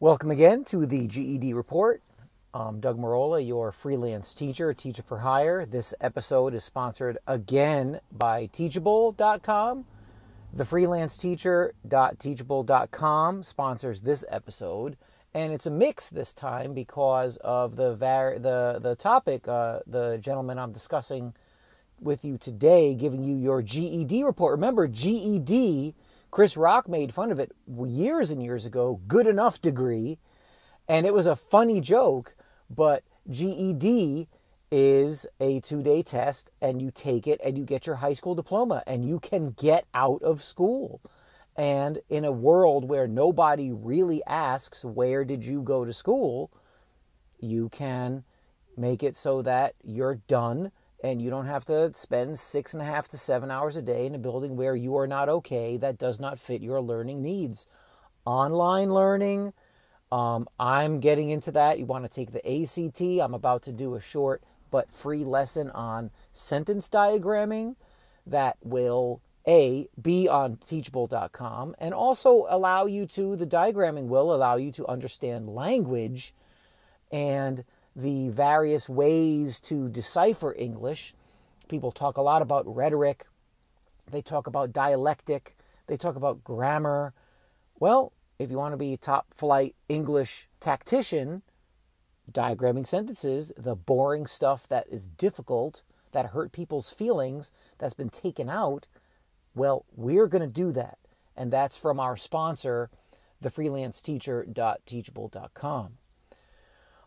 Welcome again to the GED Report. I'm Doug Marola, your freelance teacher for hire. This episode is sponsored again by Teachable.com. The freelanceteacher.teachable.com sponsors this episode, and it's a mix this time because of the topic. The gentleman I'm discussing with you today, giving you your GED report. Remember, GED. Chris Rock made fun of it years and years ago, good enough degree, and it was a funny joke, but GED is a 2-day test, and you take it and you get your high school diploma, and you can get out of school. And in a world where nobody really asks, where did you go to school, you can make it so that you're done and you don't have to spend 6.5 to 7 hours a day in a building where you are not okay, that does not fit your learning needs. Online learning, I'm getting into that. You want to take the ACT. I'm about to do a short but free lesson on sentence diagramming that will, be on teachable.com and also allow you to, the diagramming will allow you to understand language and the various ways to decipher English. People talk a lot about rhetoric. They talk about dialectic. They talk about grammar. Well, if you want to be a top flight English tactician, diagramming sentences, the boring stuff that is difficult, that hurt people's feelings, that's been taken out, well, we're going to do that. And that's from our sponsor, thefreelanceteacher.teachable.com.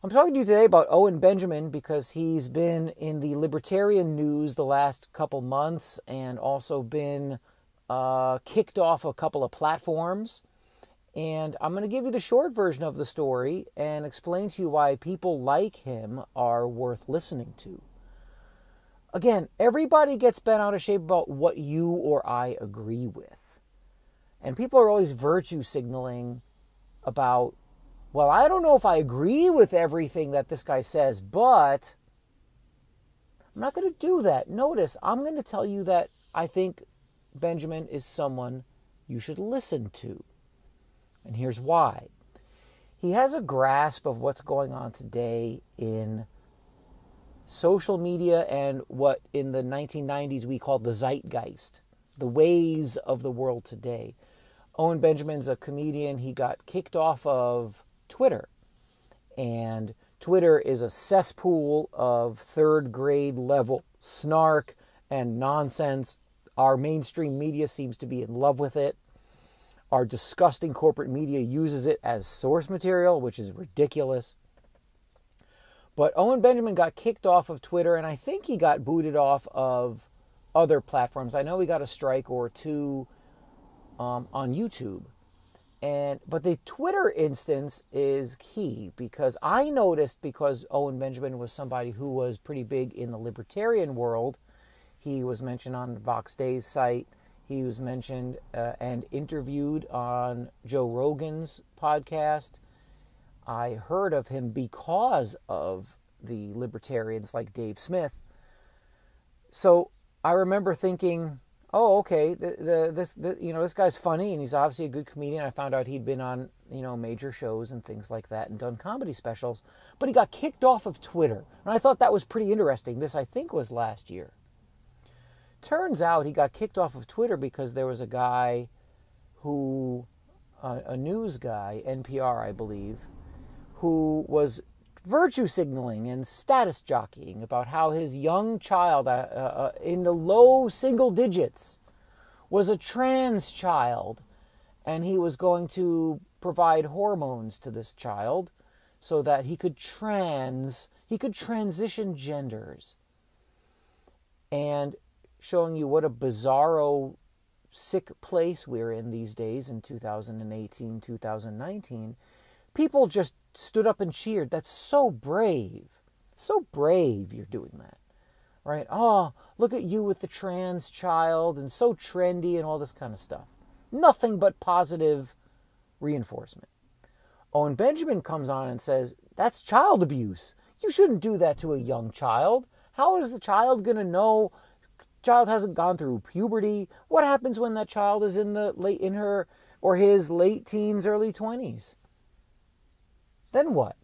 I'm talking to you today about Owen Benjamin because he's been in the libertarian news the last couple months and also been kicked off a couple of platforms. And I'm going to give you the short version of the story and explain to you why people like him are worth listening to. Again, everybody gets bent out of shape about what you or I agree with. And people are always virtue signaling about, well, I don't know if I agree with everything that this guy says, but I'm not going to do that. Notice, I'm going to tell you that I think Benjamin is someone you should listen to. And here's why. He has a grasp of what's going on today in social media and what in the 1990s we called the zeitgeist, the ways of the world today. Owen Benjamin's a comedian. He got kicked off of Twitter. And Twitter is a cesspool of third grade level snark and nonsense. Our mainstream media seems to be in love with it. Our disgusting corporate media uses it as source material, which is ridiculous. But Owen Benjamin got kicked off of Twitter, and I think he got booted off of other platforms. I know he got a strike or two on YouTube. But the Twitter instance is key because I noticed, because Owen Benjamin was somebody who was pretty big in the libertarian world. He was mentioned on Vox Day's site. He was mentioned and interviewed on Joe Rogan's podcast. I heard of him because of the libertarians like Dave Smith. So I remember thinking, oh, okay, this guy's funny and he's obviously a good comedian. I found out he'd been on, major shows and things like that and done comedy specials, but he got kicked off of Twitter. And I thought that was pretty interesting. This, I think, was last year. Turns out he got kicked off of Twitter because there was a guy who, a news guy, NPR, I believe, who was virtue signaling and status jockeying about how his young child in the low single digits was a trans child, and he was going to provide hormones to this child so that he could transition genders, and showing you what a bizarro, sick place we're in these days in 2018, 2019. People just stood up and cheered. That's so brave. So brave you're doing that, right? Oh, look at you with the trans child and so trendy and all this kind of stuff. Nothing but positive reinforcement. Owen Benjamin comes on and says, that's child abuse. You shouldn't do that to a young child. How is the child going to know? Child hasn't gone through puberty. What happens when that child is in her or his late teens, early 20s? then what?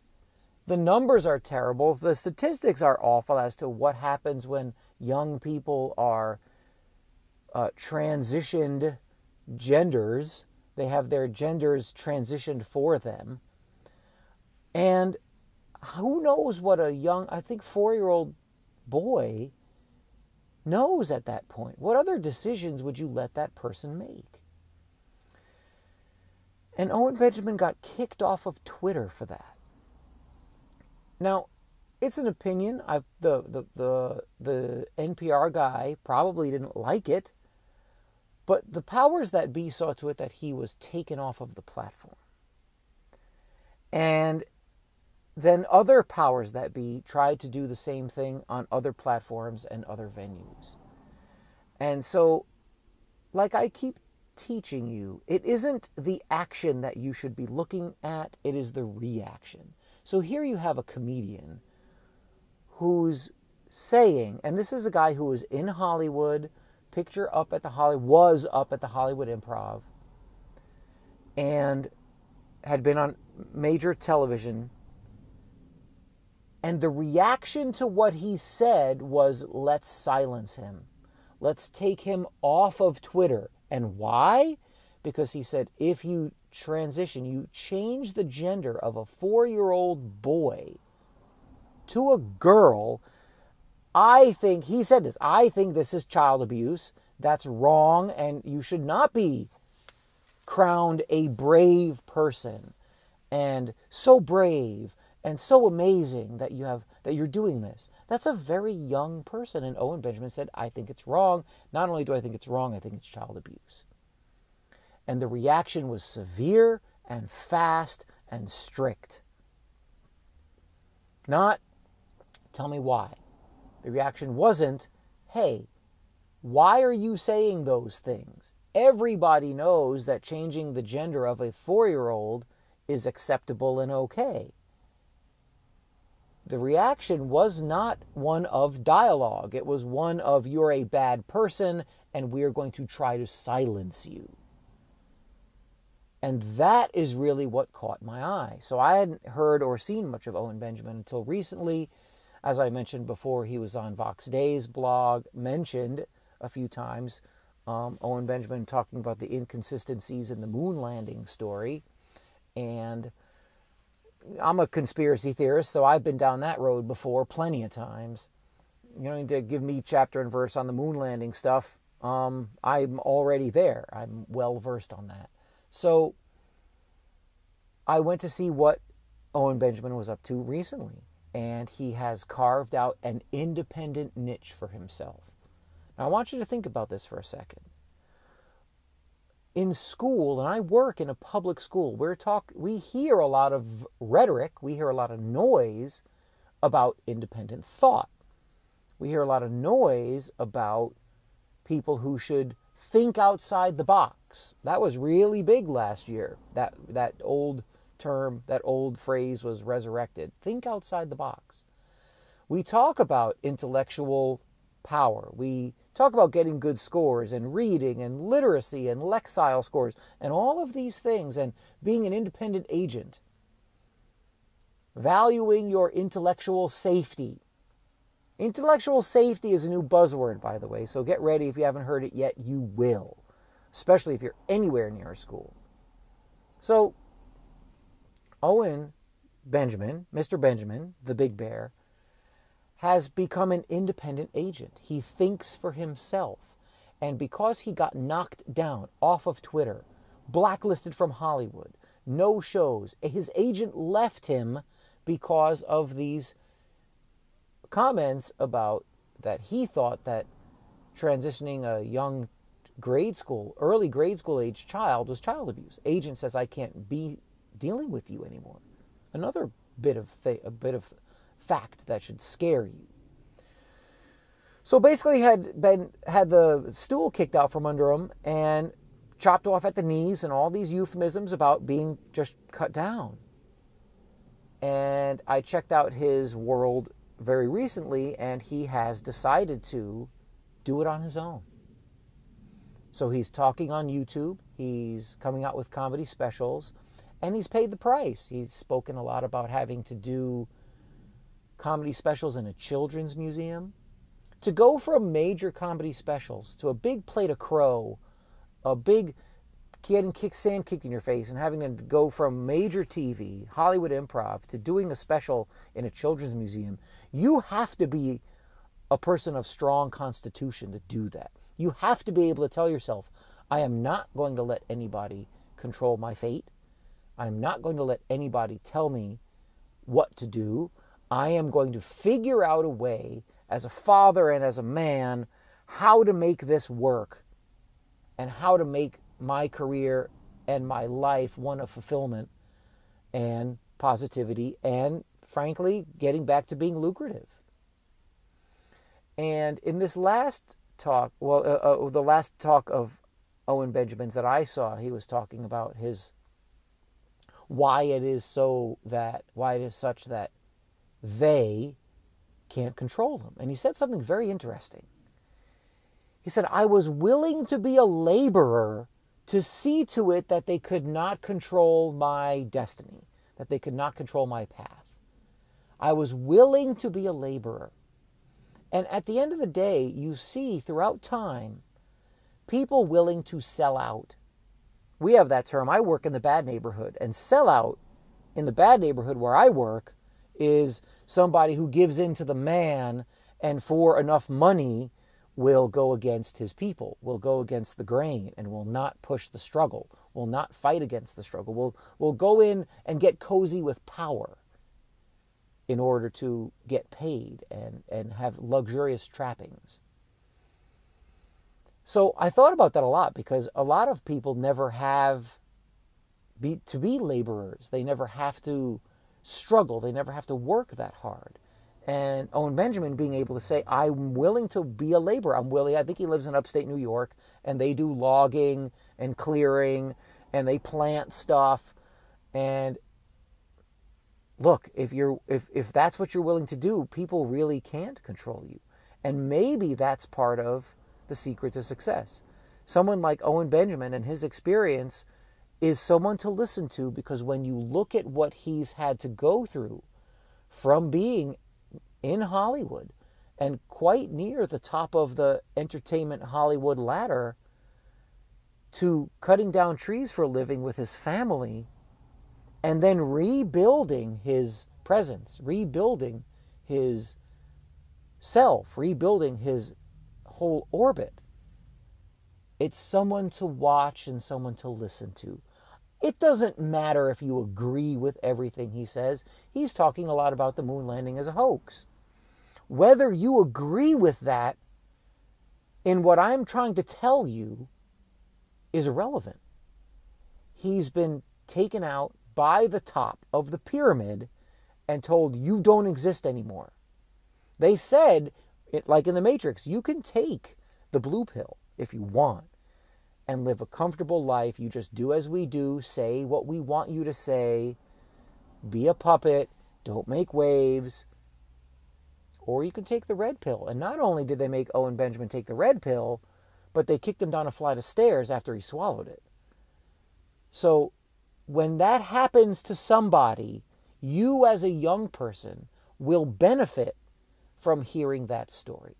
The numbers are terrible. The statistics are awful as to what happens when young people are transitioned genders. They have their genders transitioned for them. And who knows what a young, I think 4-year-old boy knows at that point. What other decisions would you let that person make? And Owen Benjamin got kicked off of Twitter for that. Now, it's an opinion. The NPR guy probably didn't like it, but the powers that be saw to it that he was taken off of the platform. And then other powers that be tried to do the same thing on other platforms and other venues. And so, like I keep teaching you, it isn't the action that you should be looking at, it is the reaction. So here you have a comedian who's saying, and this is a guy who was in Hollywood, was up at the Hollywood Improv, and had been on major television. And the reaction to what he said was, let's silence him. Let's take him off of Twitter. And why? Because he said, if you transition, you change the gender of a 4-year-old boy to a girl, I think this is child abuse. That's wrong, and you should not be crowned a brave person, and so brave and so amazing that you're doing this. That's a very young person. And Owen Benjamin said, I think it's wrong. Not only do I think it's wrong, I think it's child abuse. And the reaction was severe and fast and strict. Not, tell me why. The reaction wasn't, hey, why are you saying those things? Everybody knows that changing the gender of a 4-year-old is acceptable and okay. The reaction was not one of dialogue. It was one of, you're a bad person and we're going to try to silence you. And that is really what caught my eye. So I hadn't heard or seen much of Owen Benjamin until recently. As I mentioned before, he was on Vox Day's blog, mentioned a few times, Owen Benjamin talking about the inconsistencies in the moon landing story. And I'm a conspiracy theorist, so I've been down that road before plenty of times. You don't need to give me chapter and verse on the moon landing stuff. I'm already there. I'm well versed on that. So I went to see what Owen Benjamin was up to recently, and he has carved out an independent niche for himself. Now, I want you to think about this for a second. In school, and I work in a public school, we hear a lot of rhetoric, we hear a lot of noise about independent thought. We hear a lot of noise about people who should think outside the box. That was really big last year. That old term, that old phrase was resurrected. Think outside the box. We talk about intellectual power. We talk about getting good scores and reading and literacy and Lexile scores and all of these things and being an independent agent. Valuing your intellectual safety. Intellectual safety is a new buzzword, by the way, so get ready. If you haven't heard it yet, you will, especially if you're anywhere near a school. So Owen Benjamin, Mr. Benjamin, the Big Bear, has become an independent agent. He thinks for himself. And because he got knocked down off of Twitter, blacklisted from Hollywood, no shows, his agent left him because of these comments about that he thought that transitioning a young early grade school age child was child abuse. Agent says, I can't be dealing with you anymore. Another bit of fact that should scare you. So basically had the stool kicked out from under him and chopped off at the knees and all these euphemisms about being just cut down. And I checked out his world very recently, and he has decided to do it on his own. So he's talking on YouTube, he's coming out with comedy specials, And he's paid the price. He's spoken a lot about having to do comedy specials in a children's museum. To go from major comedy specials to a big plate of crow, a big getting sand kicked in your face, and having to go from major TV, Hollywood Improv, to doing a special in a children's museum, you have to be a person of strong constitution to do that. You have to be able to tell yourself, I am not going to let anybody control my fate. I'm not going to let anybody tell me what to do. I am going to figure out a way as a father and as a man how to make this work and how to make my career and my life one of fulfillment and positivity and, frankly, getting back to being lucrative. And in this last talk, the last talk of Owen Benjamin's that I saw, he was talking about why it is such that they can't control him. And he said something very interesting. He said, I was willing to be a laborer to see to it that they could not control my destiny, that they could not control my path. I was willing to be a laborer. And at the end of the day, you see throughout time, people willing to sell out. We have that term. I work in the bad neighborhood. And sell out in the bad neighborhood where I work is somebody who gives in to the man and for enough money will go against his people, will go against the grain, and will not push the struggle, will not fight against the struggle, will go in and get cozy with power in order to get paid and have luxurious trappings. So I thought about that a lot, because a lot of people never have to be laborers. They never have to struggle. They never have to work that hard. And Owen Benjamin being able to say, I'm willing to be a laborer. I think he lives in upstate New York, and they do logging and clearing, and they plant stuff. And look, if that's what you're willing to do, people really can't control you. And maybe that's part of the secret to success. Someone like Owen Benjamin and his experience is someone to listen to, because when you look at what he's had to go through from being in Hollywood and quite near the top of the entertainment Hollywood ladder to cutting down trees for a living with his family and then rebuilding his presence, rebuilding his self, rebuilding his whole orbit. It's someone to watch and someone to listen to. It doesn't matter if you agree with everything he says. He's talking a lot about the moon landing as a hoax. Whether you agree with that in what I'm trying to tell you is irrelevant. He's been taken out by the top of the pyramid and told, you don't exist anymore. They said, like in the Matrix, you can take the blue pill if you want and live a comfortable life. You just do as we do, say what we want you to say, be a puppet, don't make waves. Or you can take the red pill. And not only did they make Owen Benjamin take the red pill, but they kicked him down a flight of stairs after he swallowed it. So when that happens to somebody, you as a young person will benefit from hearing that story.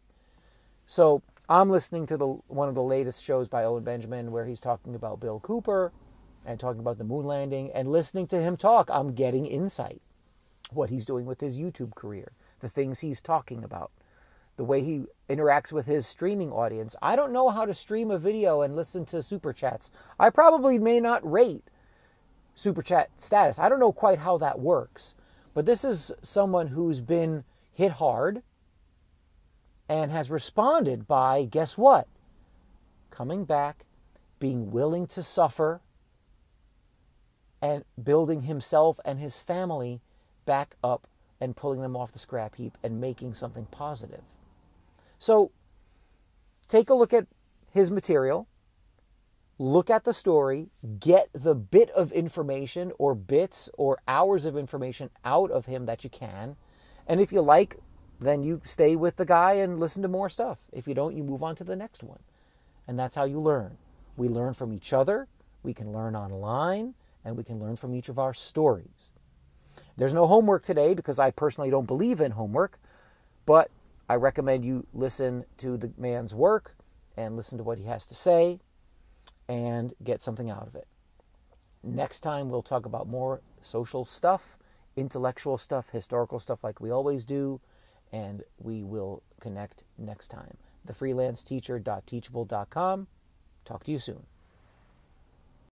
So I'm listening to one of the latest shows by Owen Benjamin where he's talking about Bill Cooper and talking about the moon landing, and listening to him talk, I'm getting insight. What he's doing with his YouTube career, the things he's talking about, the way he interacts with his streaming audience. I don't know how to stream a video and listen to super chats. I probably may not rate super chat status. I don't know quite how that works. But this is someone who's been hit hard and has responded by, guess what? Coming back, being willing to suffer, and building himself and his family back up and pulling them off the scrap heap and making something positive. So take a look at his material, look at the story, get the bit of information or bits or hours of information out of him that you can. And if you like, then you stay with the guy and listen to more stuff. If you don't, you move on to the next one. And that's how you learn. We learn from each other. We can learn online. and we can learn from each of our stories. There's no homework today because I personally don't believe in homework, but I recommend you listen to the man's work and listen to what he has to say and get something out of it. Next time, we'll talk about more social stuff, intellectual stuff, historical stuff like we always do, and we will connect next time. thefreelanceteacher.teachable.com. Talk to you soon.